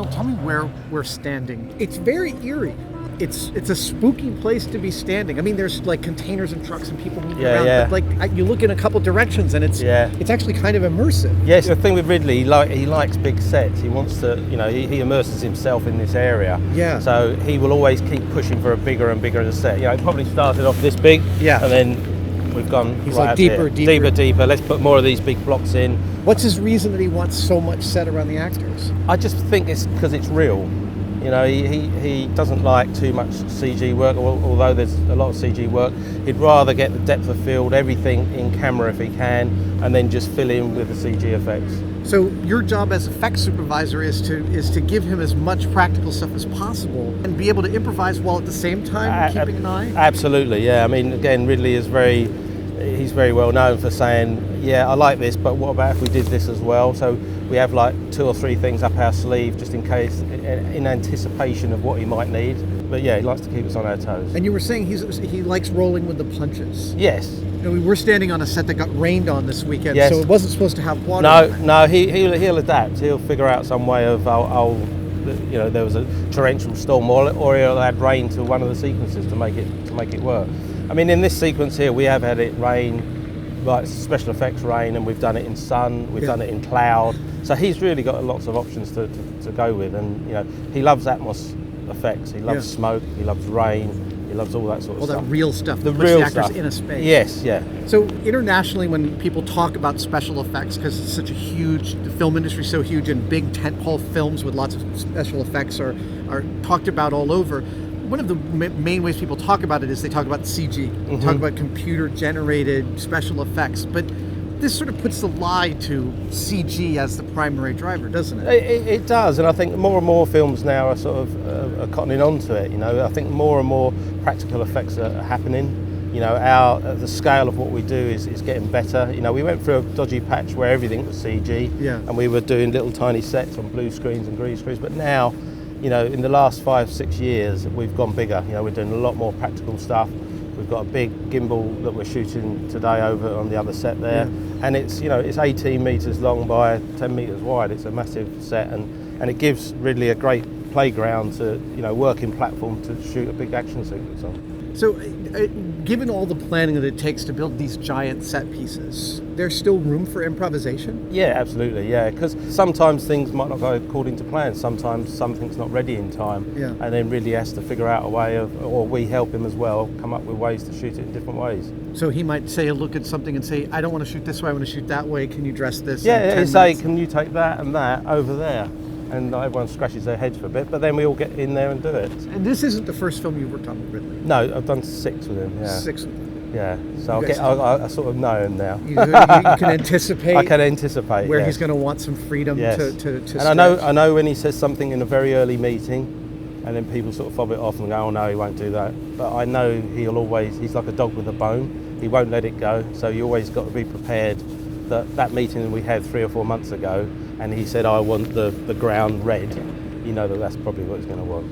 Neil, tell me where we're standing. It's very eerie. It's a spooky place to be standing. I mean, there's like containers and trucks and people moving around. Yeah. But like you look in a couple directions and it's actually kind of immersive. Yes, the thing with Ridley, he likes big sets. He wants to, he immerses himself in this area. Yeah. So he will always keep pushing for a bigger and bigger set. It probably started off this big. Yeah. And then we've gone He's right like up deeper. Deeper. Let's put more of these big blocks in. What's his reason that he wants so much set around the actors? I just think it's because it's real. He doesn't like too much CG work, although there's a lot of CG work. He'd rather get the depth of field, everything in camera if he can, and then just fill in with the CG effects. So your job as effects supervisor is to give him as much practical stuff as possible and be able to improvise while at the same time keeping an eye? Absolutely, yeah. I mean, again, Ridley is he's very well known for saying, yeah, I like this, but what about if we did this as well? So we have like 2 or 3 things up our sleeve just in case, in anticipation of what he might need. But yeah, he likes to keep us on our toes. And you were saying he likes rolling with the punches. Yes. We're standing on a set that got rained on this weekend, yes. So it wasn't supposed to have water. No, he'll adapt. He'll figure out some way of, there was a torrential storm, or he'll add rain to one of the sequences to make it work. I mean, in this sequence here, we have had it rain, like special effects rain, and we've done it in sun, we've done it in cloud. So he's really got lots of options to go with, and he loves atmos effects. He loves smoke. He loves rain. He loves all that sort of stuff. All that real stuff. The puts real the actors stuff. In a space. Yes, yeah. So internationally, when people talk about special effects, because it's such a huge, the film industry is so huge, and big tentpole films with lots of special effects are talked about all over. One of the main ways people talk about it is they talk about CG, talk about computer-generated special effects, but this sort of puts the lie to CG as the primary driver, doesn't it? It does, and I think more and more films now are sort of are cottoning on to it. I think more and more practical effects are happening. The scale of what we do is getting better. We went through a dodgy patch where everything was CG, and we were doing little tiny sets on blue screens and green screens, but now, in the last 5-6 years, we've gone bigger. We're doing a lot more practical stuff. We've got a big gimbal that we're shooting today over on the other set there, and it's 18 meters long by 10 meters wide. It's a massive set, and it gives Ridley a great playground to working platform to shoot a big action sequence on. So, given all the planning that it takes to build these giant set pieces, there's still room for improvisation? Yeah, absolutely, yeah, because sometimes things might not go according to plan, sometimes something's not ready in time, and then Ridley has to figure out a way of, or we help him as well, come up with ways to shoot it in different ways. So he might look at something and say, I don't want to shoot this way, I want to shoot that way, can you dress this? Yeah, he'd say, can you take that and that over there? And everyone scratches their heads for a bit, but then we all get in there and do it. And this isn't the first film you've worked on with Ridley? No, I've done 6 with him, yeah. 6 with him? Yeah, so I sort of know him now. You can anticipate? I can anticipate, where he's going to want some freedom to And I know when he says something in a very early meeting, and then people sort of fob it off and go, oh no, he won't do that. But I know he's like a dog with a bone. He won't let it go, so you always got to be prepared that meeting we had 3 or 4 months ago, and he said, I want the ground red, that's probably what he's going to want.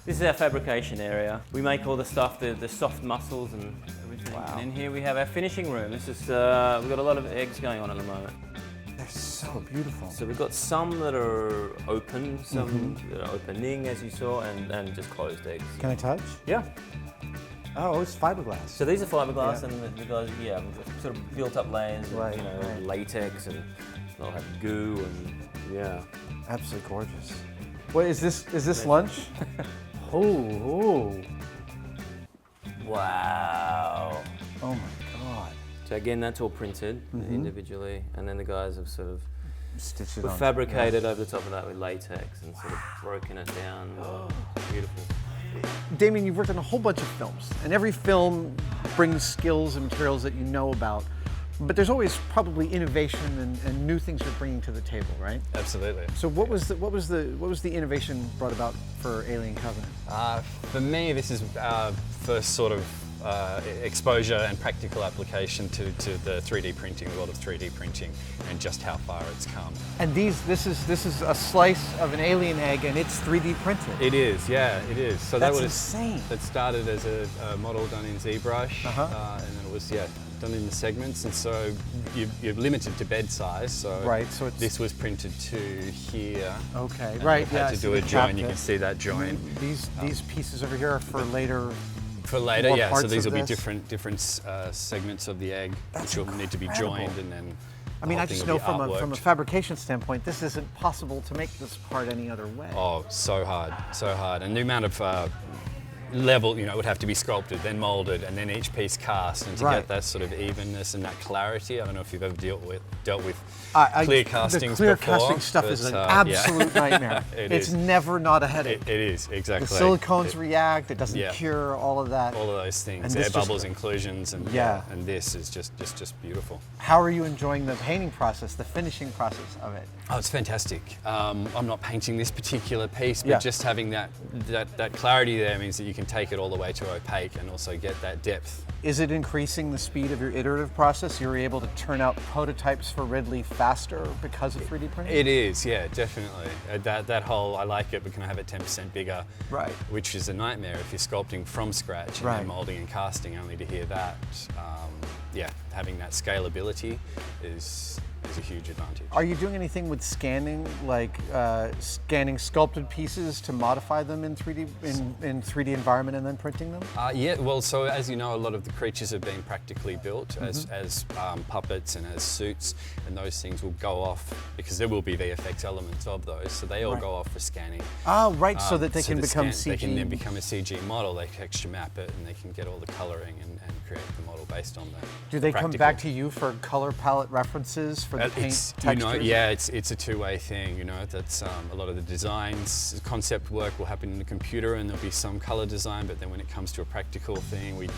This is our fabrication area. We make all the stuff, the soft muscles and everything. Wow. And in here we have our finishing room. This is, we've got a lot of eggs going on at the moment. They're so beautiful. So we've got some that are open, some that are opening, as you saw, and just closed eggs. Can I touch? Yeah. Oh, it's fiberglass. So these are fiberglass, and the guys, we've sort of built up layers, of, latex, and they'll have goo, and absolutely gorgeous. What is this? Is this lunch? Oh. Wow. Oh my God. So again, that's all printed individually, and then the guys have sort of stitched it we've fabricated over the top of that with latex and sort of broken it down. Beautiful. Damian, you've worked on a whole bunch of films, and every film brings skills and materials that you know about, but there's always probably innovation and new things you're bringing to the table, right? Absolutely. So what was the innovation brought about for Alien Covenant? For me, this is our first sort of exposure and practical application to the 3D printing, the world of 3D printing, and just how far it's come. And this is a slice of an alien egg, and it's 3D printed. It is, yeah, it is. So that's insane. That started as a model done in ZBrush, and then it was done in the segments, and so you're limited to bed size. So, right, so this was printed to here. Okay, and right. I had to do a join. You can see that join. These pieces over here are for later. For later, more yeah. So parts these of will be this? different segments of the egg, That's which will need to be incredible. joined, and then. I mean, the I whole thing just will know be from a artworked. fabrication standpoint, this isn't possible to make this part any other way. Oh, so hard, so hard. And the amount of level, you know, would have to be sculpted, then molded, and then each piece cast, and to Right. get that sort of evenness and that clarity. I don't know if you've ever dealt with I- clear castings The clear before. casting stuff is but, an yeah. absolute nightmare. It It's is. never not a headache. It is, The exactly. silicones react, it doesn't Yeah. cure, all of that. All of those things, And air this just- bubbles, inclusions, and Yeah. and this is just beautiful. How are you enjoying the painting process, the finishing process of it? Oh, it's fantastic. I'm not painting this particular piece, but Yeah. just having that clarity there means that you can take it all the way to opaque and also get that depth. Is it increasing the speed of your iterative process? You're able to turn out prototypes for Ridley faster because of 3D printing? It is, yeah, definitely. That whole, I like it, but can I have it 10% bigger? Right. Which is a nightmare if you're sculpting from scratch and Right. then molding and casting, only to hear that. Yeah, having that scalability is a huge advantage. Are you doing anything with scanning, like scanning sculpted pieces to modify them in 3D in 3D environment and then printing them? Yeah, well, so as you know, a lot of the creatures have been practically built as puppets and as suits, and those things will go off because there will be VFX elements of those, so they all Right. go off for scanning. Oh, right, so that they So can the become They can CG. then become a CG model. They texture map it, and they can get all the colouring and create the model based on that. Do they come back to you for color palette references for the paint It's, you textures? know, yeah, it's a two-way thing. You know, that's a lot of the designs, concept work will happen in the computer, and there'll be some color design. But then when it comes to a practical thing, we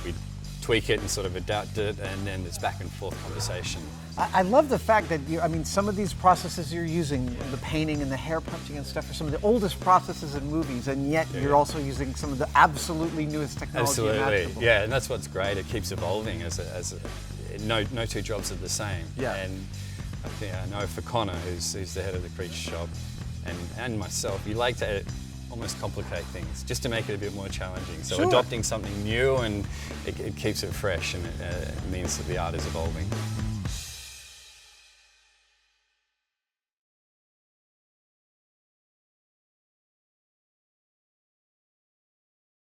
tweak it and sort of adapt it, and then it's back and forth conversation. I love the fact that I mean, some of these processes you're using, the painting and the hair punching and stuff, are some of the oldest processes in movies, and yet you're also using some of the absolutely newest technology Absolutely, imaginable. yeah, and that's what's great. It keeps evolving no two jobs are the same. Yeah. And I think I know for Connor, who's the head of the creature shop, and myself, you like to almost complicate things just to make it a bit more challenging. So Sure. adopting something new, and it keeps it fresh, and it means that the art is evolving.